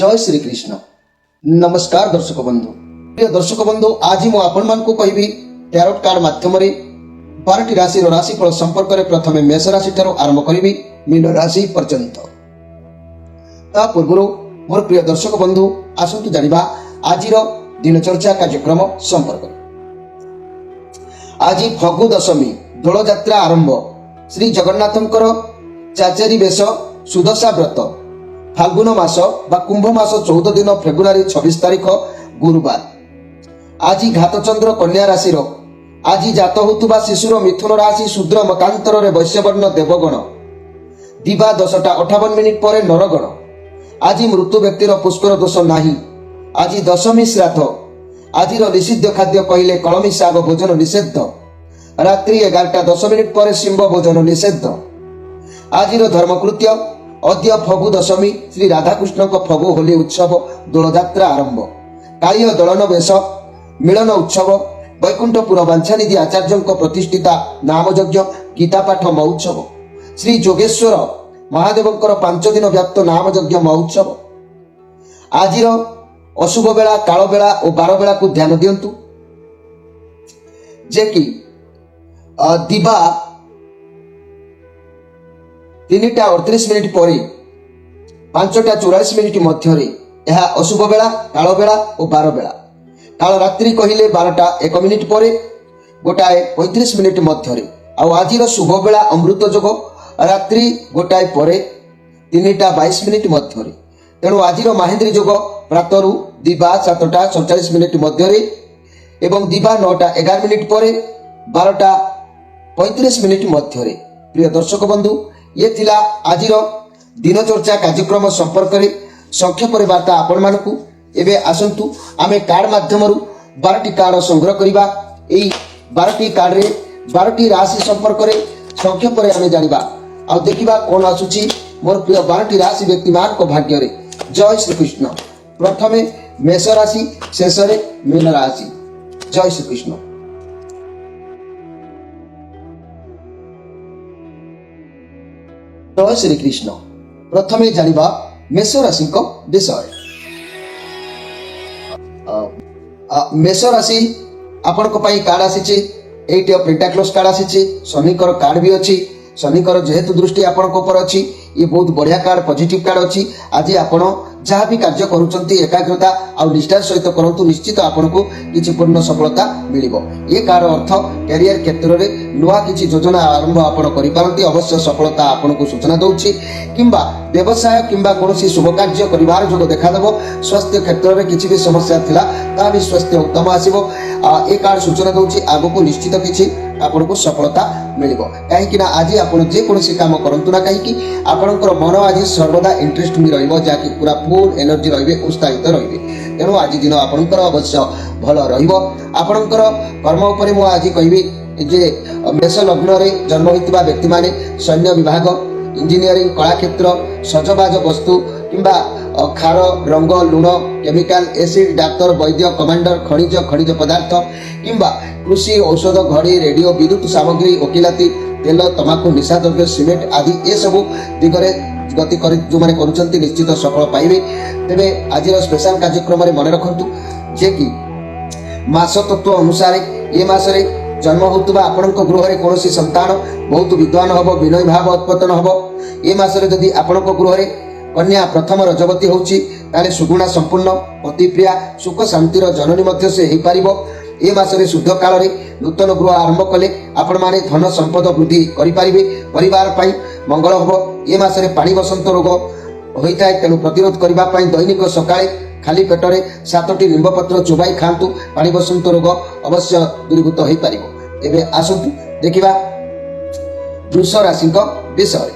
जय श्री कृष्ण। नमस्कार दर्शक बंधु, प्रिय दर्शक बंधु, आज मु आपण मानकु कहबी टैरोट कार्ड माध्यम रे 12टी राशि राशिफल संपर्क में प्रथमे मेष राशि ठारू आरंभ करी मीन राशि पर्यंत। ता पूर्व मोर प्रिय दर्शक बंधु आसतु जानिबा आजिर दिनचर्या कार्यक्रम संपर्क। आज फगु दशमी दोल यात्रा आरंभ। श्री जगन्नाथंकर चाचेरी बेश सुदशा व्रत फाल्गुन मास बा कुंभ मास 14 दिन फेब्रुआरी 26 तारीख गुरुवार। आज घातचंद्र कन्या राशि आज जात होतुबा शिशुर मिथुन राशि शूद्र मकांतर रे वैश्यवर्ण देवगण दिवा 10:58 पर नरगण। आज मृत्यु व्यक्तिर पुष्कर दोष नाही। आज दशमी श्राद्ध। आज निषिद्ध खाद्य कहले कलमी शाग भोजन निषेध। रात्रि 11:10 पर सिंह भोजन निषेध। आज धर्मकृत्य अद्य फगु दशमी श्री राधाकृष्ण फगु होली उत्सव दोल यात्रा आरंभ। कालीय दलन बेश मिलन उत्सव वैकुंठपुर बांछानिधि आचार्य प्रतिष्ठिता नामयज्ञ गीतापाठ महोत्सव श्री जोगेश्वर महादेवंकर 5 दिन व्याप्त नामयज्ञ महोत्सव। आज अशुभ बेला काल बेला और 12 बेला को ध्यान दियंतु जे कि दिवा 3:38 पर 5:44 मध्य यह अशुभ बेला काल बेला और 12 बेला। काल रात्रि कहले 12:01 पर 1:35 मध्य। आज शुभ बेला अमृत जोग रात्रि 1 पर 3:22 मध्य। तेणु आज माहेंद्री जोग प्रातरु दिवा 7:47 मध्य एवं दिवा 9:11 पर 12:35 मध्य। प्रिय दर्शक बंधु, ये थिला आजिर दिनचर्या कार्यक्रम संपर्क में संक्षेप वार्ता आपण मानकु। एबे आसंतु आमे कार्ड माध्यम 12टी कार्ड संग्रह करिबा। एई 12टी कार्ड रे 12टी राशि संपर्क में संक्षेप में आमे जानिबा आ देखिबा कोन आसुची मोर प्रिय 12टी राशि व्यक्ति मान को भाग्य रे। जय श्री कृष्ण। प्रथमे मेष राशि, शेष रे मीन राशि। जय श्री कृष्ण। जय श्री कृष्ण। प्रथमे जानिबा मेष राशि को विषय। मेष राशि आपण को पई कार्ड आसीची 8 ऑफ पेंटाक्लस कार्ड आसीची। शनिकर कार्ड भी अछि। शनिकर जेहेतु दृष्टि आपण को ऊपर अछि, ये बहुत बढ़िया कार्ड पॉजिटिव कार्ड अछि। आज आपण जहाँ भी कार्य करूचंती एकाग्रता और निष्ठार सहित करंतु, निश्चित आपन को किछि पूर्ण सफलता मिलिबो। ये कार अर्थ कैरियर क्षेत्र में नुआ किछि योजना आरंभ आपण करि पारंती। अवश्य सफलता आपन को सूचना दउछि। किंबा व्यवसाय किंबा कोनोसी शुभ कार्य करिवार जोग देखा देबो। स्वास्थ्य क्षेत्र में किछि भी समस्या थिला ता भी स्वास्थ्य उत्तम आसीबो। ए कार्ड सूचना दउछि आगो को निश्चित किछि आपन को सफलता मिलिबो। काहे कि ना आज आपन जे कोनोसी काम करंतु ना, काहे कि आपनकर मन आज सर्वदा इंटरेस्ट में रहइबो, जाकि पूरा फुल एनर्जी रहिबे, उत्साहित रहिबे। तेणु आज दिन आपनकर अवश्य भल रहिबो। आपनकर कर्म उपरे मु आज कहबी जे मेष लग्न रे जन्म होइतिबा व्यक्ति माने सैन्य विभाग, इंजीनियरिंग, कला क्षेत्र, सजबाज वस्तु किंबा खार रंग लुण केमिकल एसिड, डाक्तर, वैद्य, कमांडर, खनिज पदार्थ किंबा कृषि, औषध, घड़ी, रेडियो, विद्युत सामग्री, वकिलाती, तेल, तमाकू, निशा द्रव्य, सिमेंट आदि ए सबु दिगरे गति कर जो माने करूचंती निश्चित सफल पाइबे। तेबे आज स्पेशल कार्यक्रम रे मन रखंतु जे कि मास तत्व अनुसार ये मास रे जन्म होतुबा आपनक गृह रे कोनोसी संतान बहुत विद्वान हबो, विनय भाव उत्पन्न हबो। ये मास रे जदि आपनक गृह रे कन्या प्रथम रजवती होउची ताले सुगुणा संपूर्ण पतिप्रिया सुख शांतिर जननी मध्य से हेई पारिबो। ए मासरे शुद्ध काल रे नूतन गृह आरंभ कले आपण माने धन संपद वृद्धि करि पारिबे। परिवार पई मंगल हबो। ए मासरे पानी बसंत रोग होइताय, तेणु प्रतिरोध करिबा पई दैनिक सकाळे खाली पेटरे 7टी निंब पत्र चुबाई खांतु। पानी बसंत रोग अवश्य दूरीभूत होई पारिबो। एबे आसंतु देखिबा वृष राशि को विषय।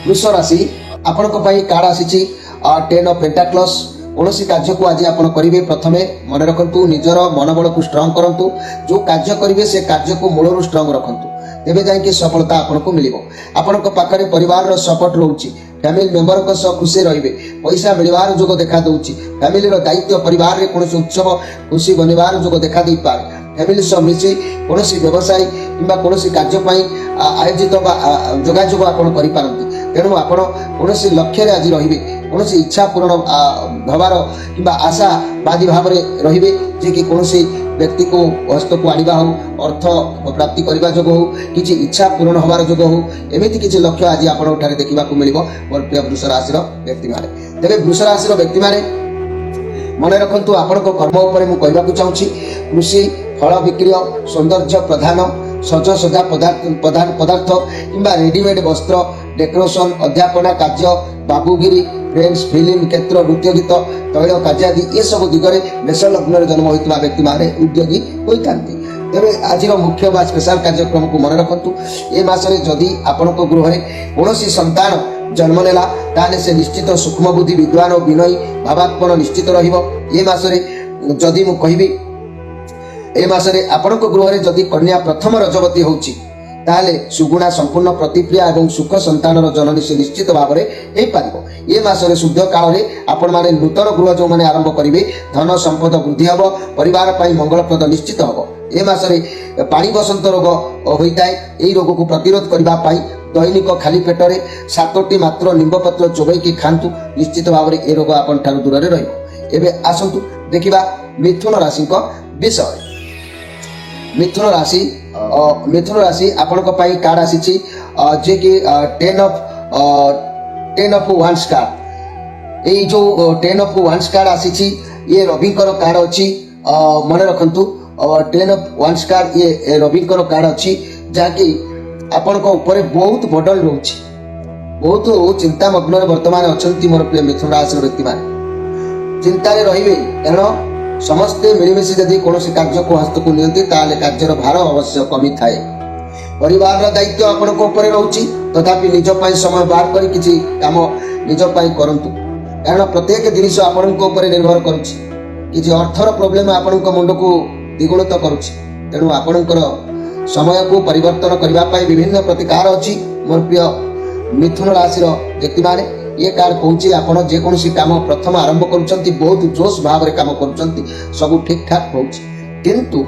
वृष राशि आपण को पई कार्ड आसीची 10 ऑफ पेंटाक्लस। कौनसी कार्य को आज आप करेंगे प्रथमे मन रखु, निजर मनोबल को स्ट्रंग करूँ। जो कार्य करेंगे से कार्य को मूलर स्ट्रंग रखु, तेबे जाइए सफलता आपको मिल। आपण पाखे परिवार सपोर्ट रोचे, फैमिली मेंबर खुशी रहिबे, पैसा मिलवार जोग देखा दूची। फैमिली दायित्व परिवार में कौन उत्सव खुशी बनवार जोग देखा दे पारे। फैमिली सह मिसी कौन व्यवसाय किंबा कौन कार्य आयोजित जोगाजोग आप तेणु आप कौन लक्ष्य आज रहिबे। କୌଣସି ଇଚ୍ଛା ପୂରଣ ହେବାର କିମ୍ବା ଆଶାବାଦୀ ଭାବରେ ରହିବେ, ଯେ କି କୌଣସି ବ୍ୟକ୍ତିକୁ ହସ୍ତକୁ ଆଣିବା ହେଉ, ଅର୍ଥ ପ୍ରାପ୍ତି କରିବା ଯୋଗ ହେଉ, କିଛି ଇଚ୍ଛା ପୂରଣ ହେବାର ଯୋଗ ହେଉ, ଏମିତି କିଛି ଲକ୍ଷ୍ୟ ଆଜି ଆପଣଙ୍କ ଠାରେ ଦେଖିବାକୁ ମିଳିବ ମୋର ପ୍ରିୟ ବୃଷ ରାଶିର ବ୍ୟକ୍ତିମାନେ। ତେବେ ବୃଷ ରାଶିର ବ୍ୟକ୍ତିମାନେ ମନେ ରଖନ୍ତୁ, ଆପଣଙ୍କ କର୍ମ ଉପରେ ମୁଁ କହିବାକୁ ଚାହୁଁଛି, କୃଷି, ଫଳ ବିକ୍ରୟ, ସୌନ୍ଦର୍ଯ୍ୟ ପ୍ରଧାନ, ସଜସଜା ପଦାର୍ଥ କିମ୍ବା ରେଡିମେଡ୍ ବସ୍ତ୍ର, ଡେକୋରେସନ, ଅଧ୍ୟାପନା କାର୍ଯ୍ୟ, ବାବୁଗିରି, ଫ୍ରେଣ୍ଡସ୍, ଫିଲ୍ମ କ୍ଷେତ୍ର, ନୃତ୍ୟ ଗୀତ, ତୈଳ କାର୍ଯ୍ୟାଦି ଏସବୁ ଦିଗରେ ମେଷ ଲଗ୍ନରେ ଜନ୍ମ ହୋଇଥିବା ବ୍ୟକ୍ତିମାନେ ଉଦ୍ୟୋଗୀ ହୋଇଥାନ୍ତି। ତେବେ ଆଜିର ମୁଖ୍ୟ ବା ସ୍ପେଶାଲ କାର୍ଯ୍ୟକ୍ରମକୁ ମନେ ରଖନ୍ତୁ। ଏ ମାସରେ ଯଦି ଆପଣଙ୍କ ଗୃହରେ କୌଣସି ସନ୍ତାନ ଜନ୍ମ ନେଲା, ତାହେଲେ ସେ ନିଶ୍ଚିତ ସୂକ୍ଷ୍ମ ବୁଦ୍ଧି, ବିଦ୍ୱାନ ଓ ବିନୟୀ ଭାବାତ୍ମନ ନିଶ୍ଚିତ ରହିବ। ଏ ମାସରେ ଯଦି ମୁଁ କହିବି, ଏ ମାସରେ ଆପଣଙ୍କ ଗୃହରେ ଯଦି କନ୍ୟା ପ୍ରଥମ ରଜବତୀ ହେଉଛି, ତାହେଲେ ସୁଗୁଣା, ସମ୍ପୂର୍ଣ୍ଣ ପ୍ରତିକ୍ରିୟା ଏବଂ ସୁଖ ସନ୍ତାନର ଜନନୀ ସେ ନିଶ୍ଚିତ ଭାବରେ ହେଇପାରିବ। ଏ ମାସରେ ଶୁଦ୍ଧ କାଳରେ ଆପଣମାନେ ନୂତନ ଗୃହ ଯେଉଁମାନେ ଆରମ୍ଭ କରିବେ, ଧନ ସମ୍ପଦ ବୃଦ୍ଧି ହେବ, ପରିବାର ପାଇଁ ମଙ୍ଗଳପ୍ରଦ ନିଶ୍ଚିତ ହେବ। ଏ ମାସରେ ପାଣି ବସନ୍ତ ରୋଗ ହୋଇଥାଏ। ଏହି ରୋଗକୁ ପ୍ରତିରୋଧ କରିବା ପାଇଁ ଦୈନିକ ଖାଲି ପେଟରେ 7ଟି ମାତ୍ର ନିମ୍ବପତ୍ର ଚୋବେଇକି ଖାଆନ୍ତୁ, ନିଶ୍ଚିତ ଭାବରେ ଏ ରୋଗ ଆପଣଙ୍କଠାରୁ ଦୂରରେ ରହିବ। ଏବେ ଆସନ୍ତୁ ଦେଖିବା ମିଥୁନ ରାଶିଙ୍କ ବିଷୟରେ। ମିଥୁନ ରାଶି ଆପଣଙ୍କ ପାଇଁ କାର୍ଡ ଆସିଛି, ଯେ କି 10 of Wands କାର୍ଡ। ଏଇ ଯୋଉ 10 of Wands କାର୍ଡ ଆସିଛି, ଇଏ ରବିଙ୍କର କାର୍ଡ ଅଛି। ମନେ ରଖନ୍ତୁ, 10 of Wands କାର୍ଡ ଇଏ ରବିଙ୍କର କାର୍ଡ ଅଛି, ଯାହାକି ଆପଣଙ୍କ ଉପରେ ବହୁତ ବର୍ଡନ ରହୁଛି, ବହୁତ ଚିନ୍ତାମଗ୍ନରେ ବର୍ତ୍ତମାନ ଅଛନ୍ତି ମୋର ପ୍ରିୟ ମିଥୁନ ରାଶିର ବ୍ୟକ୍ତିମାନେ। ଚିନ୍ତାରେ ରହିବେ, କାରଣ ସମସ୍ତେ ମିଳିମିଶି ଯଦି କୌଣସି କାର୍ଯ୍ୟକୁ ହସ୍ତକୁ ନିଅନ୍ତି, ତାହେଲେ କାର୍ଯ୍ୟର ଭାର ଅବଶ୍ୟ କମିଥାଏ। ପରିବାରର ଦାୟିତ୍ୱ ଆପଣଙ୍କ ଉପରେ ରହୁଛି, ତଥାପି ନିଜ ପାଇଁ ସମୟ ବାହାର କରି କିଛି କାମ ନିଜ ପାଇଁ କରନ୍ତୁ, କାରଣ ପ୍ରତ୍ୟେକ ଜିନିଷ ଆପଣଙ୍କ ଉପରେ ନିର୍ଭର କରୁଛି। କିଛି ଅର୍ଥର ପ୍ରୋବ୍ଲେମ ଆପଣଙ୍କ ମୁଣ୍ଡକୁ ଦ୍ୱିଗୁଣିତ କରୁଛି, ତେଣୁ ଆପଣଙ୍କର ସମୟକୁ ପରିବର୍ତ୍ତନ କରିବା ପାଇଁ ବିଭିନ୍ନ ପ୍ରତିକାର ଅଛି ମୋର ପ୍ରିୟ ମିଥୁନ ରାଶିର ବ୍ୟକ୍ତିମାନେ। ये कार्ड कौची आपण जेकोसी काम प्रथम आरंभ करुचंती, बहुत जोश भाव रे काम करुचंती, सब ठीक ठाक होउची, किंतु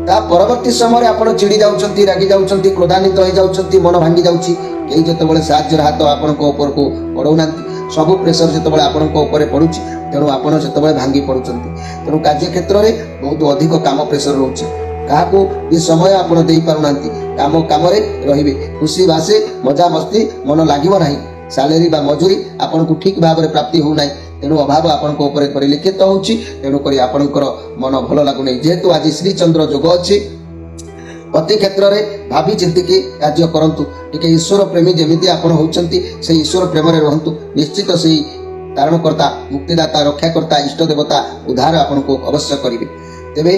ता परवर्ती समय आपण चिड़ी जाउचंती, रागी जाउचंती, क्रोधान्वित होई जाउचंती, मन भांगी जाउची। केही जतबेले साहाय्यर हाथ आपणक ऊपर को पड़ौनांती, सब प्रेशर जतबेले आपणक ऊपर पड़ुची, तेणु आपण जतबेले भांगी पड़ुचंती। तेणु कार्य क्षेत्र में बहुत अधिक काम प्रेशर रहउची, काहाको ये समय आपण देई पारुनांती। काम रे रहिबे, खुशी बासे मजा मस्ती मन लागिबो नाही, सालेरी बा मजूरी आपन को ठीक भाव में प्राप्ति हो ना, तेणु अभाव आपन को ऊपर परिलक्षित होउची। तेणु करी आपनकर मन भल लागु नै, जेहेतु आज श्री चंद्र जोग अछि, प्रति क्षेत्र में भाभी चिंतिकी कार्य करंतु। टिके ईश्वर प्रेमी जेमिति आपन होउचंती, से ईश्वर प्रेम रे रहंतु, निश्चित से तारणकर्ता, मुक्तिदाता, रक्षाकर्ता, इष्ट देवता उद्धार आपन को अवश्य करिवे। तेबे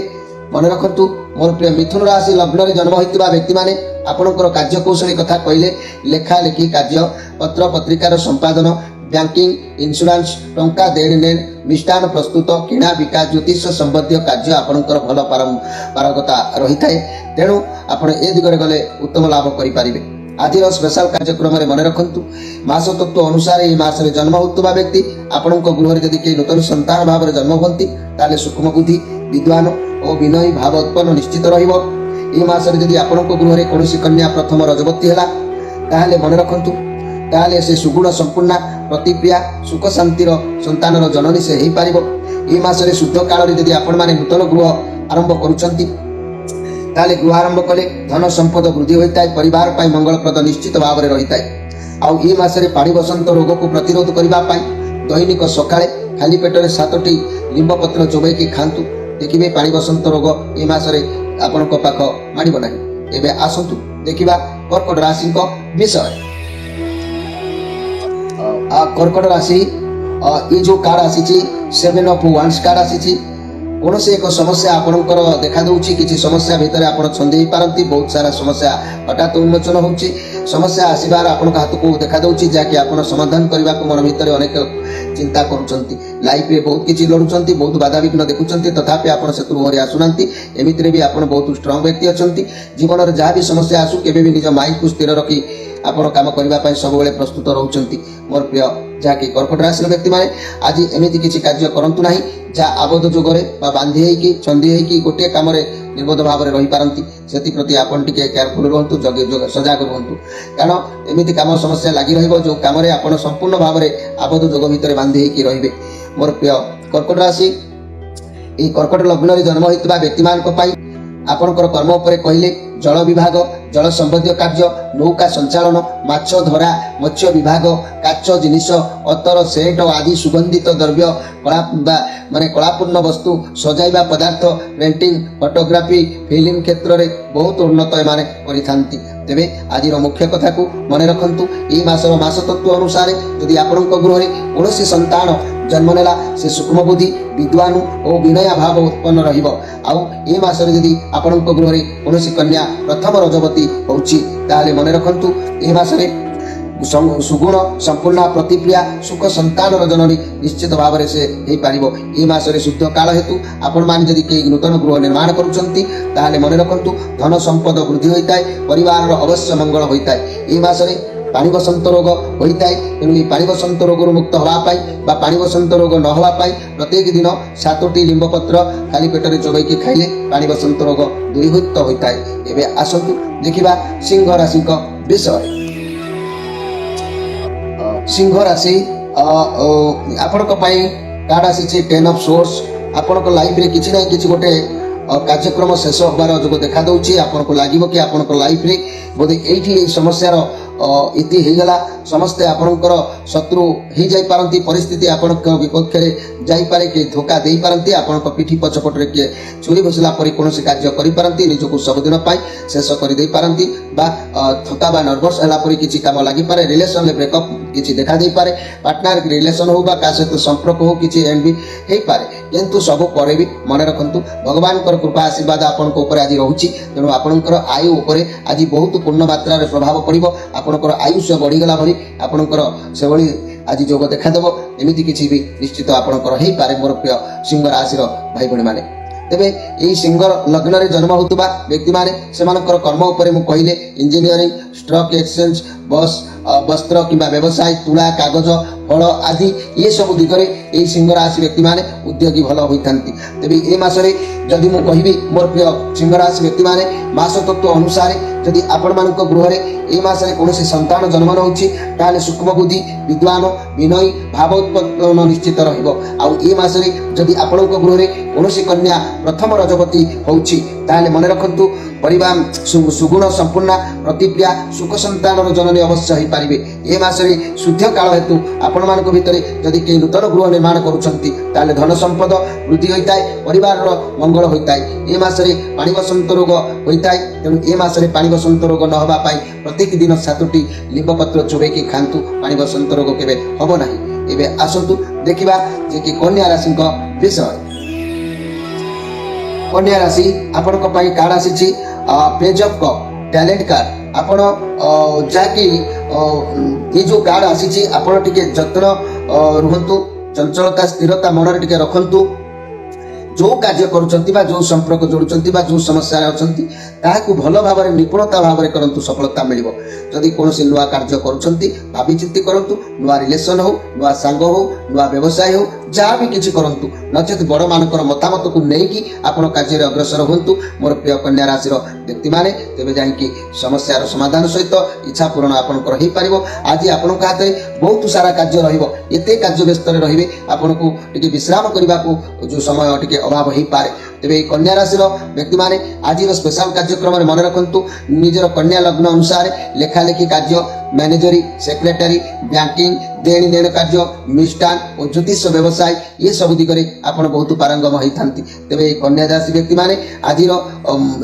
मन रखंतु मोर प्रिय मिथुन राशि लग्न रे जन्म होइतिबा व्यक्ति माने आपनकर कार्यकौशली कथा कहले, लेखा लेखी कार्य, पत्र पत्रिकार संपादन, बैंकिंग, इंश्योरेंस, टंका देण नेण, मिष्टान प्रस्तुत, किणा बिका, ज्योतिष संबंधी कार्य आपनकर भल पारगता रही थाए। तेणु आपण ए दिगरे गले उत्तम लाभ करि पारिबे। आज स्पेशल कार्यक्रम में मन रखंतु, मास तत्व अनुसार ये मास रे जन्म होतुबा व्यक्ति आपनक गृह रे यदि के नूतन संतान भाव रे जन्म होंती, ताले सूक्ष्म बुद्धि, विद्वान और विनयी भाव उत्पन्न निश्चित रहिबो। ये मास रे यदि आपनक गृह रे कोनोसी कन्या प्रथम रजवती हैला, ताले मन रखंतु, ताले से सुगुण संपूर्ण प्रतिक्रिया सुख शांतिर संतानर जननी से हेई पारिबो। ये मास रे शुद्ध काल रे यदि आपण माने नूतन गृह आरंभ करूचंती, ताले गृह आरंभ कले धन संपद वृद्धि होता है, परिवार पाई मंगलप्रद निश्चित भाव में रही है। आउ ये मासरे पानी बसंत रोग को प्रतिरोध करने दैनिक सकाळे खाली पेटरे 7टी लिंब पत्र चोबैकी खांतु, देखिए पानी बसंत रोग ये मासरे आपनक पाख माडिबो नाही। एबे आसंतु देखिबा कर्कट राशि विषय। कर्कट राशि ये जो कार्ड आसी 7 of Wands कार्ड आसी, कौन से एक समस्या आपणकर देखा दूची, किसी समस्या भितर आप छंदी पारती, बहुत सारा समस्या हठात उन्मोचन होची, समस्या आसबार आपण हाथ को देखा दूची, जहाँकि आप समाधान करने को मन भितर अनेक चिंता करुँच, लाइफ रे बहुत किसी लड़ुंट, बहुत बाधा विघ्न देखुंट, तथापि आप से ओहरी आसुना। एमती भी आप बहुत स्ट्रंग व्यक्ति अच्छा, जीवन में जहाँ भी समस्या आसू केबे भी निज माइंड को स्थिर रखी आपण काम करने सब प्रस्तुत रोचंती मोर प्रिय जहाँकि कर्कट राशि व्यक्ति माने आज एमती किसी कार्य करंतु नाही, जहाँ आबद्ध जोगरे बा बांधी होइकी छंदी होइकी गोटे काम निर्बोध भाव में रही पारती से आपन टिके केयरफुल रुहतु सजग रुहतु कारण एमती काम समस्या लगी रहिबो जो काम रे आपन संपूर्ण भाव में आबद्ध जोग भितर बांधी होइकी रहिबे। मोर प्रिय कर्कट राशि এই কর্কট লগ্ନରେ জন্ম হইଥିବା ব্যক্তিମାନଙ୍କ ପାଇଁ ଆପଣଙ୍କର କର୍ମ ଉପରେ କହିଲେ ଜଳ ବିଭାଗ ଜଳ ସମ୍ବନ୍ଧୀୟ କାର୍ଯ୍ୟ ନୌକା ସଞ୍ଚାଳନ ମାଛ ଧରା ମତ୍ସ୍ୟ ବିଭାଗ କାଚ ଜିନିଷ ଅତର ସେଣ୍ଟ ଆଦି ସୁଗନ୍ଧିତ ଦ୍ରବ୍ୟ କଳାପୂର୍ଣ୍ଣ ବସ୍ତୁ ସଜାଇବା ପଦାର୍ଥ ପେଣ୍ଟିଂ ଫଟୋଗ୍ରାଫି ଫିଲ୍ମ କ୍ଷେତ୍ରରେ ବହୁତ ଉନ୍ନତ ଏମାନେ କରିଥାନ୍ତି। ତେବେ ଆଜିର ମୁଖ୍ୟ କଥାକୁ ମନେ ରଖନ୍ତୁ ଏହି ମାସର ମାସ ତତ୍ତ୍ୱ ଅନୁସାରେ ଯଦି ଆପଣଙ୍କ ଗୃହରେ କୌଣସି ସନ୍ତାନ जन्म नेला से सूक्ष्म बुद्धि विद्वान और विनय भाव उत्पन्न रहिबो। आउ ए मासरे यदि आपनक गृह रे कोनोसी कन्या प्रथम रजवती होउची ताले मने रखंतु ए मासरे सुगुण संपूर्ण प्रतिक्रिया सुख संतान जननी निश्चित भाव से हो पार। ए मासरे शुद्ध काल हेतु आपण माने यदि कई नूतन गृह निर्माण करुछंती ताले मने रखंतु धन संपद वृद्धि होइताय परिवार अवश्य मंगल होइताय। ए मासरे पानी बसंत रोग होता है तेणु पानी बसंत रोग मुक्त होगापाई पानी बसंत रोग न होगापाई प्रत्येक दिन 7टी लिंब पत्र खाली पेटर चोबैकी खाइले पानी बसंत रोग दूरीभूत होता है। एवं आसतु देखा सिंह राशि विषय। सिंह राशि आपण कार्ड आसी 10 ऑफ सोर्स आपण लाइफ रे किछि ना किछि गोटे कार्यक्रम शेष होबार जो देखा दूसरी आपको लगे कि आप लाइफ रे बोधे ये समस्यार इति होगला समस्ते आपणकर शत्रु हो जाती परिस्थिति आपण विपक्ष जापे किए धोखा दे पारती आपण पिठी पछपटे किए छुरी घोषला पर कौन कार्य करपारती निजक सबुदिन शेष करदे पारती थका बा नर्भस है किसी कम लगिपे रिलेसन ब्रेकअप किसी देखा दे पारे पार्टनर रिलेसन हो सहित संपर्क हो किसी एंड भी हो पारे किंतु सब पर भी मन रखु भगवान कृपा आशीर्वाद आपण आज रोचे तेणु आपणकर आयु उपर आज बहुत पूर्ण मात्रा प्रभाव पड़ो आपणकर आयुष्य बढ़ीगला भली आपणकर से आज जोग देखादेव एमती किसी भी निश्चित आपणकर हो पारे। मोर प्रिय सिंह राशि भाई भणी मैंने तेबे यही सिंह लग्न रे जन्म होता व्यक्ति माने सेमानकर कर्म उपरे मु कहले इंजीनियरिंग स्टॉक एक्सचेंज बस वस्त्र किंबा व्यवसाय तुला कागज फल आदि ये सब दिगरे यही सिंह राशि व्यक्ति माने उद्योगी भल होइथांती। तेबे ए मासरे जदि मु कहिबी मोर प्रिय सिंह राशि व्यक्ति माने मास तत्व अनुसार जदि आपण मानक गृह रे ए मासरे कोनोसी संतान जन्म होउची ताले सूक्ष्म बुद्धि विद्वान विनयी भाव उत्पन्न निश्चित रहिबो। आ ए मासरे जदि आपणक गृह रे कोनोसी कन्या प्रथम रजवती होउची ताले मन रखंतु परिवार सुगुण संपूर्ण प्रतिक्रिया सुख संतान जननी अवश्य हो पारे। ए मासरे शुद्ध काल हेतु आपण मानक भितर जदि कई नूतन गृह निर्माण करुछंती ताले धन संपद वृद्धि होता है परिवार मंगल होता है। ए मासरे पानी बसंत रोग होता है तेणु ए मासरे पानी बसंत रोग न होबा पाई प्रत्येक दिन 7टी लिंब पत्र चोबैकी खांतु पानी बसंत रोग केबे हबो नाही। एबे आसंतु देखिबा जे कि कन्या राशि विषय। कन्या राशि आपण कार्ड आसी page of cup talent card आपण जाकि ये जो कार्ड आसी आपण टिके जत्न रुहंतु चंचलता स्थिरता मन रे टिके रखंतु जो कार्य करुचंती बा जो संपर्क जोड़ुचंती बा जो समस्या अछंती ताहाकु भल भाव में निपुणता भाव में करंतु सफलता मिलिबो। जदि कोनोसी नुआ कार्य करुचंती भाबी चिंती करंतु नुआ रिलेशन हो नुआ सांग हो नुआ व्यवसाय हो जहाँ भी किसी करंतु नचेत बड़ मानकर मतामत को लेकिन आपण कार्य अग्रसर हुंतु। मोर प्रिय कन्या राशि व्यक्ति माने तेबे जाईकी समस्यार समाधान सहित इच्छा पूर्ण आपनकर हो पारिबो। आज आपनक हाथ में बहुत सारा कार्य रहिबो एते कार्य व्यस्त रहिबे आपनको टिके विश्राम करबा को जो समय टिके अभाव हो पारे। तेबे कन्या राशि व्यक्ति माने आज स्पेशल कार्यक्रम मन रखंतु निजर कन्या लग्न अनुसार लेखालेखी कार्य मैनेजरी सेक्रेटरी बैंकिंग देणी देण कार्य मिष्टान और ज्योतिष व्यवसाय ये सब दिगरे आपण बहुत पारंगम होइथांती। तेबे कन्या राशि व्यक्ति माने आज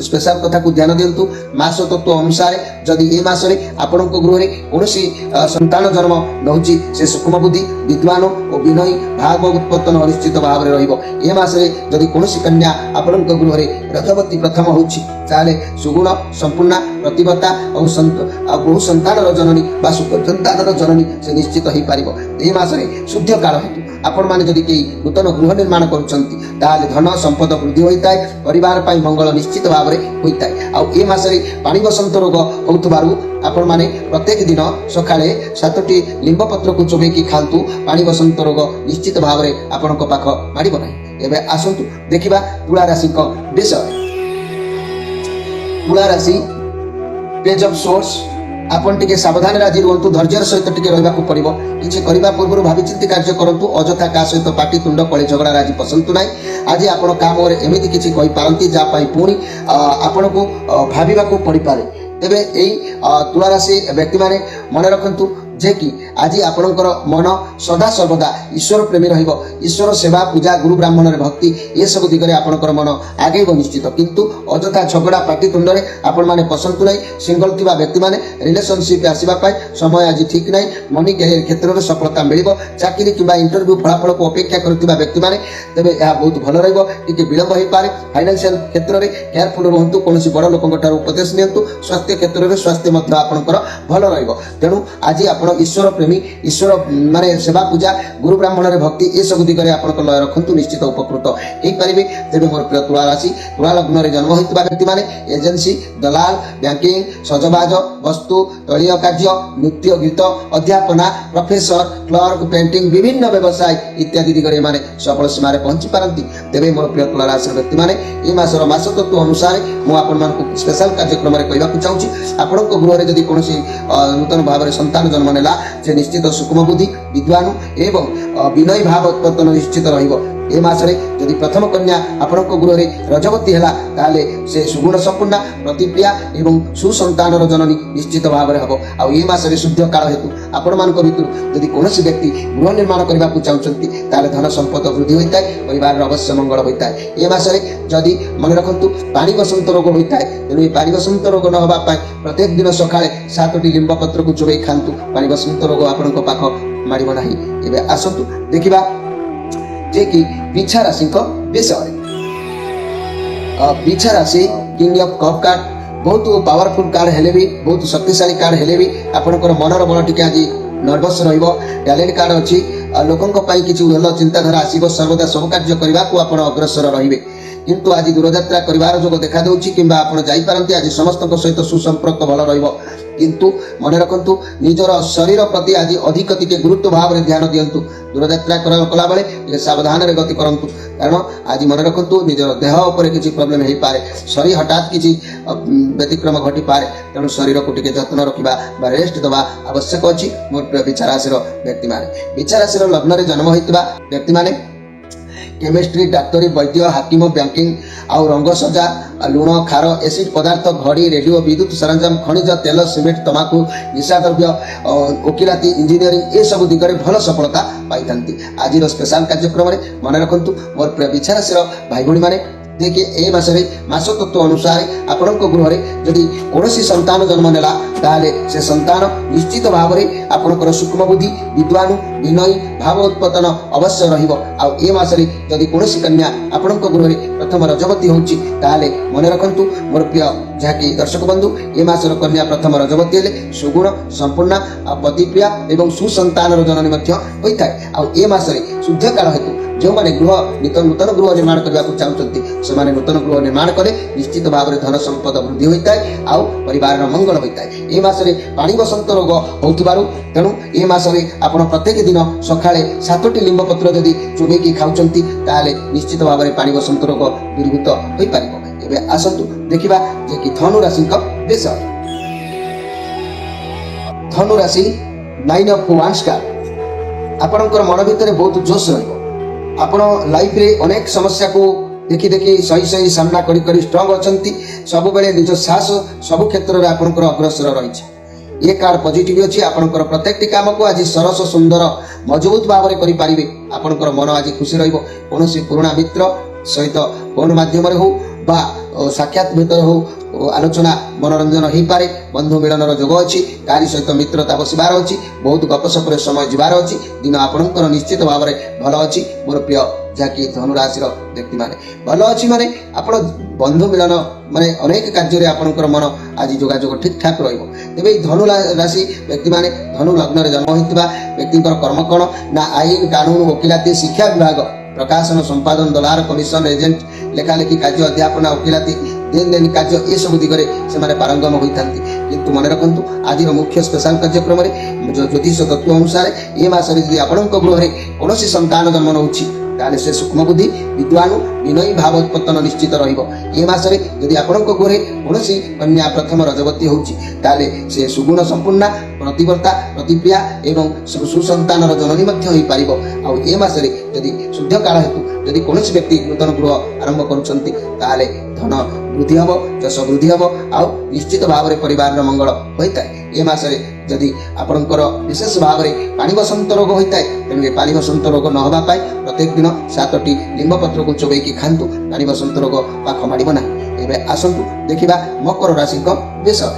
स्पेशल कथा को ध्यान दियंतु मास तत्व अनुसार जदि ए मासरे आपणक गृह रे कोनोसी संतान जन्म नहुची से सूक्ष्म बुद्धि विद्वान और विनयी भाव उत्पन्न निश्चित भाव में रहिबो। ए मासरे जदि कोनोसी कन्या आपणक गृह रे रथवती प्रथम होउची ताले सुगुण संपूर्ण प्रतिभा और बहु संतान जननी बा सुख संतान जननी से निश्चित हो पारिबो। ए मासरे शुद्ध काल हेतु आपण माने जदि कई नूतन गृह निर्माण करुचंती ताले धन संपद वृद्धि होता है परिवार पाई मंगल निश्चित भाव में होता है। आ ए मासरे पानी बसंत रोग होउथबारु आपण माने प्रत्येक दिन सकाळे 7टी लिंब पत्र को चोबैकी खांतु पानी बसंत रोग निश्चित भाव में आपणक पाख माडिबो नाही। एबे आसंतु देखिबा तुला राशि विषय। तुला राशि पेज ऑफ सोर्स आपण टिके सावधान राजी रुहतु धैर्यर सहित टिके रहिबाकू पड़िबो किछि करिबा पूर्व भाबी चिंती कार्य करंतु अजथा का सहित पाटी तुंड कଳି झगड़ा राजी पसंद नाही आज आपण काम रे एमिति किछि कहि पारंती जा पई पुणी आपण को भाबिबाकू पड़ी पारे तेबे एई तुला राशि व्यक्ति माने मन रखंतु जे कि आज आपणकर मन सदा सर्वदा ईश्वर प्रेमी रहिबो ईश्वर सेवा पूजा गुरु ब्राह्मण रे भक्ति ये सब दिगरे आपणकर मन आगे निश्चित किंतु अजथा झगड़ा पाटीतुंड रे आपण माने पसंद नै सिंगल थिबा व्यक्ति माने रिलेशनशिप आसीबा पाए समय आज ठीक नै मनी कैरियर क्षेत्र रे सफलता मिलिबो चाकरी किबा इंटरव्यू फलाफल को अपेक्षा करथिबा व्यक्ति माने तेबे यह बहुत भलो रहइबो टिके विलंब होई पारे फाइनेंशियल क्षेत्र रे केयरफुल रहंतु कोनोसी बड़ लोकन ठार उपदेश नियंतु स्वास्थ्य क्षेत्र रे स्वास्थ्य मध्य आपणकर भलो रहइबो तेनु आज आपण ईश्वर प्रेमी ईश्वर माने सेवा पूजा गुरु ब्राह्मण रे भक्ति ये सब दिगरे आपन लय रखंतु निश्चित उपकृत हेई परिबे तेबे मोर प्रिय तुला राशि तुला लग्न रे जन्म होइतबा व्यक्ति माने एजेंसी दलाल बैंकिंग सजबाज वस्तु तळीय कार्य नृत्य गीत अध्यापना प्रोफेसर क्लर्क पेंटिंग विभिन्न व्यवसाय इत्यादि दिगरे माने सफल सीमा रे पहुंची पारंती तेबे मोर प्रिय तुला राशि व्यक्ति माने ए मासर मास तत्व अनुसार मु आपन मान को स्पेशल कार्यक्रम रे कहबा को चाहूची आपन को गृह रे जदी कोनोसी नूतन भाव रे संतान जन्म नेला जे निश्चित सूक्ष्म बुद्धि विद्वान एवं विनय भाव उत्पन्न निश्चित रहिबो ए मासरे यदि प्रथम कन्या आपनक गृह रे रजवती हैला ताले से सुगुण संपूर्ण प्रतिप्रिया एवं सुसंतान जननी निश्चित भाव रे हबो आ ए मासरे शुद्ध काल हेतु आपण मान को भितर यदि कोनोसी व्यक्ति गृह निर्माण करबा को चाहउचंती ताले धन संपद वृद्धि होइताय परिवार अवश्य मंगल होइताय ए मासरे यदि मन रखंतु पानी बसंत रोग होइताय तेनु पानी बसंत रोग न होबा पाए प्रत्येक दिन सकाळे 7टी लिंब पत्र को चुबई खांतु पानी बसंत रोग आपनक पाख मारिबो नाही एबे आसंतु देखिबा जे कि बिछा राशि को विषय बिछा राशि किंग ऑफ कप कार्ड बहुत पावरफुल कार्ड हेले भी बहुत शक्तिशाली कार्ड हेले भी आपनकर मनर बल टिके आज नर्वस रहिबो टैलेंट कार्ड अछि लोकंक पई किछु भलो चिंताधारा आसीबो सर्वदा सब कार्य करबा को आपण अग्रसर रहिबे किंतु आज दूरयात्रा करिवार जोग देखा दउछि किंबा आपण जाई पारंती आज समस्त सहित सुसंपर्क भलो रहिबो किंतु मन रखंतु निजर शरीर प्रति आज अधिक टिके गुरुत्व भाव रे ध्यान दियंतु दूरयात्रा कला बेले टिके सावधान रे गति करंतु कारण आज मन रखंतु निजर देह ऊपर किछि प्रॉब्लम हेई पारे शरीर हठात किछि व्यतिक्रम घटी पारे तेणु शरीर को टिके जत्न रखिबा बा रेस्ट दबा आवश्यक अछि मोर विचार राशि व्यक्ति माने लग्न रे जन्म होइतबा व्यक्ति माने केमिस्ट्री डाक्टरी वैद्य हाकिम बैंकिंग आउ रंग सजा लुण खार एसिड पदार्थ घड़ी रेडियो विद्युत सरंजाम खनिज तेल सीमेंट तमाकू निशा द्रव्य वकिलाती इंजीनियरिंग ये सब दिगरे भल सफलता पाई आज स्पेशल कार्यक्रम में मन रखंतु मोर प्रिय विचार राशि भाई भणी माने देखिए ए मासरे मास तत्व अनुसार आपनक गृह रे यदि कोनोसी संतान जन्म नेला ताले से संतान निश्चित भाव रे आपनकर सूक्ष्म बुद्धि विद्वान विनय भाव उत्पन्न अवश्य रहिबो आ ए मासरे यदि कोनोसी कन्या आपनक गृह रे प्रथम रजवती होउची ताले मन रखंतु मोर प्रिय जाकी दर्शक बंधु ए मासर कन्या प्रथम रजवती हेले सुगुण संपूर्ण प्रतिप्रिया एवं सुसंतान जननी मध्य होइताय आ ए मासरे शुद्ध काल हेतु जो माने गृह नूतन गृह निर्माण करबा को चाहउचंती से माने नूतन गृह निर्माण करे निश्चित भाव रे धन संपद वृद्धि होइताय आ परिवार रो मंगल होइताय ए मासरे पानी बसंत रोग होउतिबारु तेनु ए मासरे आपण प्रत्येक दिन सकाळे 7टी लिंब पत्र यदि चुबे की खाउचंती ताले निश्चित भाव रे पानी बसंत रोग दूरीभूत होई पारिबो एबे आसंतु देखिबा जे कि धनु राशि का विषय धनु राशि 9 ऑफ वांड्स का आपणकर मन भितर बहुत जोश रहइबो आपण लाइफ रे अनेक समस्या को देखि देखि सही सही सामना करी करी स्ट्रांग अछंती सब बेले निज साहस सब क्षेत्र रे आपनकर अग्रसर रहिछि ये कार्ड पॉजिटिव अछि आपनकर प्रत्येक काम को आज सरस सुंदर मजबूत भाव रे करि पारिबे आपनकर मन आज खुशी रहइबो कोनोसी पुराना मित्र सहित फोन माध्यम रे हो बा साक्षात भीतर हो आलोचना मनोरंजन हो पारे बंधु मिलन जोग अच्छी तारी सहित मित्रता बसबार अच्छी बहुत गपसपर समय जीवार अच्छी दिन आपणकर निश्चित भाव में भल अच्छी मोर प्रिय जहाँकि धनुराशि व्यक्ति माने भल अच्छी माने आपण बंधु मिलन माने अनेक कार्य आपणकर मन आज जोगाजोग ठीक ठाक रहिबो तेबे धनु राशि व्यक्ति माने धनु लग्न रे जन्म होइतिबा व्यक्तिकर कर्म कोण ना आईन कानून वकिलाती शिक्षा विभाग प्रकाशन संपादन दलार कमिशन एजेंट लेखालेखी कार्य अध्यापना वकिलाती देन देन कार्य ये सब दिगरे से माने पारंगम होइथांती किंतु मन रखंतु आज मुख्य स्पेशल कार्यक्रम रे जो ज्योतिष तत्व अनुसार ये मास रे यदि आपणक गृह रे कोनोसी संतान जन्म होउची ताले से सूक्ष्म बुद्धि विद्वानु विनयी भाव उत्पत्तन निश्चित रहिबो। ए मासरे यदि आपनक घरे कोनोसी कन्या प्रथम रजवती होउची ताले से सुगुण संपूर्ण प्रतिवर्ता प्रतिप्रिया एवं सुसंतानर जननी मध्य होई पारिबो। आ ए मासरे यदि शुद्ध काल हेतु यदि कोनोसी व्यक्ति नूतन गृह आरंभ करूछंती ताले धन वृद्धि हबो, यश वृद्धि हबो, आ निश्चित भाव रे परिवार मंगल होइताय। ए मासरे यदि आपनकर विशेष भाव रे पानी बसंत रोग होइताय तेने पानी बसंत रोग न होबा पाई प्रत्येक दिन 7टी लिंब पत्र को चोबई की खांतु, पानी बसंत रोग पाख माडिबो ना। एबे आसंतु देखिबा मकर राशि को विषय।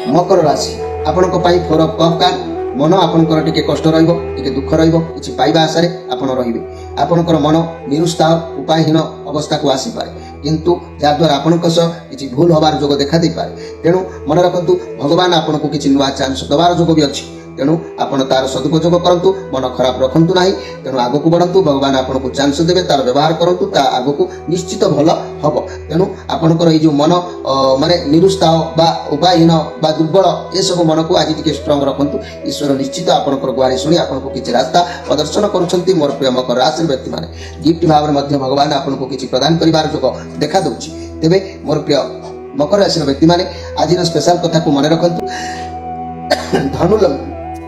मकर राशि आपनक पाई 4 ऑफ कप कार्ड। मन आपनकर टिके कष्ट रहिबो, टिके दुख रहिबो, किछि पाइबा आशारे आपण रहिबे। आपनकर मन निरुत्साह उपायहीन अवस्था को आसी पारे, किंतु जा द्वारा आपनक सह किछि भूल होबार जोग देखा दे पारे। तेणु मन रखंतु भगवान आपनकु किछि नुआ चांस दबार जोग भी अछि। तेणु आपण तार सदुपयोग करंतु, मन खराब रखंतु नाही। तेणु आगकु बढ़ंतु, भगवान आपनकु चांस देबे, तार व्यवहार करंतु, ता आगकु निश्चित भल हबो। तेणु आपनकर ए जो मन माने निरुत्साह बा उपायहीन बा दुर्बल ए सब मन को आज टिके स्ट्रांग रखंतु। ईश्वर निश्चित आपनकर गुहारी सुनी आपनकु किछि रास्ता प्रदर्शन करूछंती। मोर प्रिय मकर राशि व्यक्ति माने गिफ्ट भाव रे मध्य भगवान आपनकु किछि प्रदान करिवार जोग देखा दउछि। तेबे मोर प्रिय मकर राशि व्यक्ति माने आज स्पेशल कथा को मन रखंतु। धनु लग्न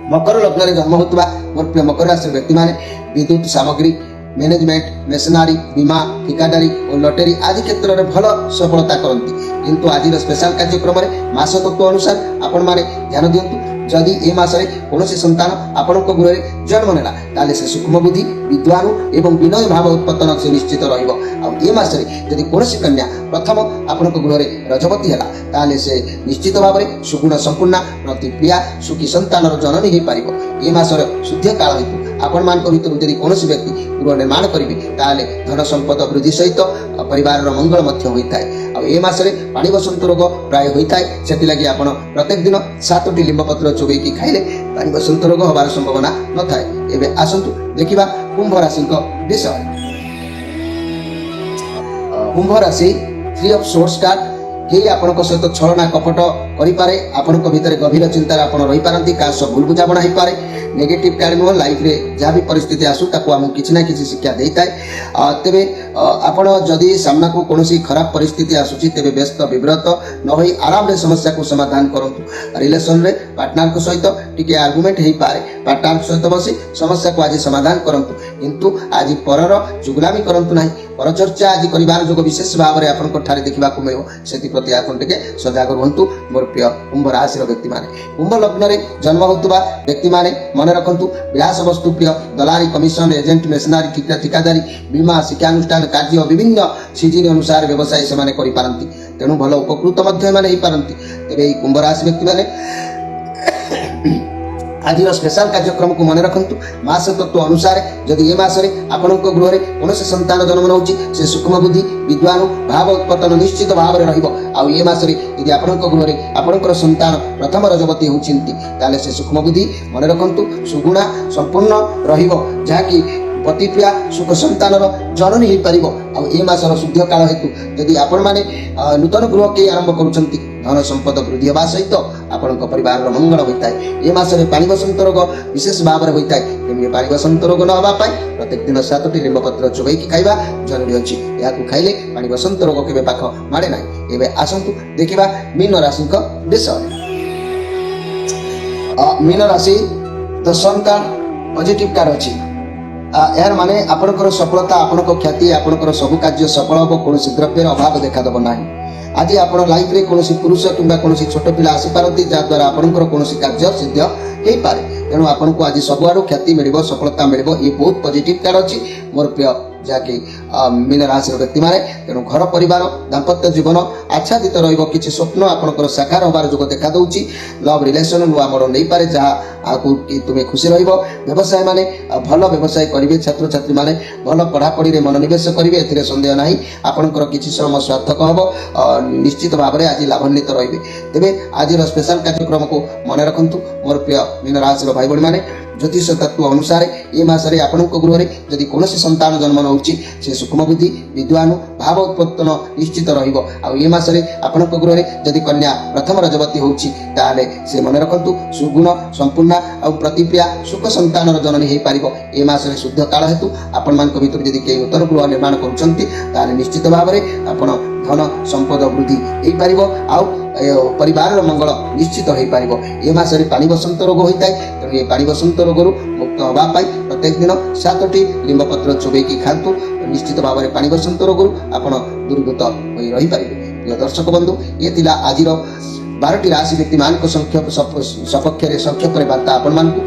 मकर लग्न रे जन्म होतबा मोर प्रिय मकर राशि व्यक्ति माने विद्युत सामग्री, मैनेजमेंट, मेशनरी, बीमा, ठिकादारी और लॉटरी आदि क्षेत्र में भल सफलता करती। किंतु आज स्पेशल कार्यक्रम में मास तत्व अनुसार आपण माने ध्यान दियंतु। जदि ए मासरे कोनोसी संतान आपनक गृह जन्म नेला ताले से सूक्ष्म बुद्धि विद्वानु एवं विनय भाव उत्पत्तन से निश्चित रहिबो। आ ए मासरे यदि कोनोसी कन्या प्रथम आपनक गृह रजवती हैला ताले से निश्चित भाव रे सुगुण संपूर्ण प्रतिप्रिया सुखी संतानर जननी हे पारिबो। ए मासर शुद्ध काल हेतु आपण मान भितर यदि कोनोसी व्यक्ति गृह निर्माण करिवे ताले धन संपद वृद्धि सहित परिवार मंगल मध्य होइताय। आ ए मासरे पानी बसंत रोग प्राय होइताय। सेति लागि आपण प्रत्येक दिन 7टी लिंब पत्र चोबई की खाइले पानी बसंत रोग होबार संभावना न थाए। एबे आसंतु देखिबा कुंभ राशि को विषय। कुंभ राशि 3 ऑफ सोर्स कार्ड। केही आपनक सहित छलना कपट करि पारे, आपनक भितर गभीर चिंता आपण रहि पारंती, का सब भूल बुझाबणा हे पारे। नेगेटिव कार्ड नो लाइफ रे जहाँ भी परिस्थिति आसु ताको हम किछि ना किछि शिक्षा देइताय। तेबे आपण जदि सामना को कोनोसी खराब परिस्थिति आसुची तेबे व्यस्त विव्रत न होई आराम रे समस्या को समाधान करंतु। रिलेशन रे पार्टनर को सहित टिके आर्गुमेंट हे पारे, पार्टनर को सहित बसी समस्या को आज समाधान करंतु। किंतु आज परर जुगलामी करंतु नाही। परचर्चा आज करिवार जोग विशेष भाव रे आपन कोठारे देखिबा को मिलिबो। सेति प्रति आपन टिके सजाग रहंतु। मोर प्रिय कुंभ राशि रो व्यक्ति माने कुंभ लग्न रे जन्म होतबा व्यक्ति माने मन रखंतु विलास वस्तु प्रिय, दलाली, कमिशन, एजेंट, मेशनरी, ठिकादारी, बीमा, शिक्षानुष्ठान कार्य विभिन्न सीजन अनुसार व्यवसाय से माने करि पारंती। तेणु भल उपकृत मध्य माने ही पारंती। तेबे ई कुंभ राशि व्यक्ति माने आज स्पेशल कार्यक्रम को मन रखंतु। मास तत्व अनुसार यदि ए मासरे आपनक गृह रे कोनोसी संतान जन्म होउची से सूक्ष्म बुद्धि विद्वानु भाव उत्पत्तन निश्चित भाव रे रहिबो। आ ए मासरे यदि आपनक गृह रे आपनकर संतान प्रथम रजवती होउचिंती ताले से सूक्ष्म बुद्धि मन रखंतु सुगुणा संपूर्ण रहिबो, जाकी प्रतिप्रिया सुख संतानर जननी हे पारिबो। आ ए मासर शुद्ध काल हेतु यदि आपण माने नूतन गृह के आरंभ करूछंती धन संपद वृद्धि हेबा सहित आपनक परिवार मंगल होइताय। ए मासरे पानी बसंत रोग विशेष भाव रे होइताय। तेमि पानी बसंत रोग न होबा पाई प्रत्येक दिन 7टी लिंब पत्र चोबई की खाइबा जरूरी अछि। याकु खाइले पानी बसंत रोग केबे पाख माडे नाही। एबे आसंतु देखिबा मीन राशि को विषय। मीन राशि दशम का पॉजिटिव कार्ड अछि। यार माने आपनकर सफलता, आपनकर ख्याति, आपनकर सब कार्य सफल हो, कोनोसी द्रव्यर अभाव देखा दब नाही। आज आपण लाइफ रे कोनोसी पुरुष किंबा कोनोसी छोट पिला आसी पारंती जा द्वारा आपनकर कोनोसी कार्य सिद्ध हेई पारे। तेणु आपनको आज सबआडू ख्याति मिलिबो, सफलता मिलिबो। ये बहुत पॉजिटिव कार्ड अछि मोर प्रिय जाकि मीन राशि व्यक्ति माने। तेणु घर परिवार दाम्पत्य जीवन आच्छादित रहिबो। किछि स्वप्न आपनकर साकार होबार जोग देखा दउची। लव रिलेशन नुआ मोड़ नहीं पारे जहाँ आकु तुमे खुशी रहिबो। व्यवसाय माने भल व्यवसाय करिवे, छात्र छात्री माने भल पढ़ापढ़ी रे मनोनिवेश करिवे, एथिरे संदेह नाही। आपनकर किछि श्रम सार्थक हबो, निश्चित भाव रे आज लाभान्वित रहिबे। तेबे आज स्पेशल कार्यक्रम को मन रखंतु मोर प्रिय मीन राशि भाई बहन माने। ଜ୍ୟୋତିଷ ତତ୍ତ୍ୱ ଅନୁସାରେ ଏ ମାସରେ ଆପଣଙ୍କ ଗୃହରେ ଯଦି କୌଣସି ସନ୍ତାନ ଜନ୍ମ ନେଉଛି ସେ ସୂକ୍ଷ୍ମ ବୁଦ୍ଧି ବିଦ୍ୱାନ ଭାବ ଉତ୍ପତ୍ତନ ନିଶ୍ଚିତ ରହିବ। ଆଉ ଏ ମାସରେ ଆପଣଙ୍କ ଗୃହରେ ଯଦି କନ୍ୟା ପ୍ରଥମ ରଜବତୀ ହେଉଛି ତାହେଲେ ସେ ମନେ ରଖନ୍ତୁ ସୁଗୁଣ ସମ୍ପୂର୍ଣ୍ଣ ଆଉ ପ୍ରତିକ୍ରିୟା ସୁଖ ସନ୍ତାନର ଜନନୀ ହୋଇପାରିବ। ଏ ମାସରେ ଶୁଦ୍ଧ କାଳ ହେତୁ ଆପଣମାନଙ୍କ ଭିତରୁ ଯଦି କେହି ଉତ୍ତର ଗୃହ ନିର୍ମାଣ କରୁଛନ୍ତି ତାହେଲେ ନିଶ୍ଚିତ ଭାବରେ ଆପଣ ଧନ ସମ୍ପଦ ବୃଦ୍ଧି ହେଇପାରିବ ଆଉ ପରିବାରର ମଙ୍ଗଳ ନିଶ୍ଚିତ ହୋଇପାରିବ। ଏ ମାସରେ ପାଣି ବସନ୍ତ ରୋଗ ହୋଇଥାଏ, ତେଣୁ ଏ ପାଣି ବସନ୍ତ ରୋଗରୁ ମୁକ୍ତ ହେବା ପାଇଁ ପ୍ରତ୍ୟେକ ଦିନ 7ଟି ଲିମ୍ବପତ୍ର ଚୋବେଇକି ଖାଆନ୍ତୁ। ନିଶ୍ଚିତ ଭାବରେ ପାଣି ବସନ୍ତ ରୋଗରୁ ଆପଣ ଦୂରୀଭୂତ ହୋଇ ରହିପାରିବେ। ପ୍ରିୟ ଦର୍ଶକ ବନ୍ଧୁ, ଇଏ ଥିଲା ଆଜିର 12ଟି ରାଶି ବ୍ୟକ୍ତିମାନଙ୍କ ସପକ୍ଷରେ ସଂକ୍ଷେପରେ ବାର୍ତ୍ତା ଆପଣମାନଙ୍କୁ।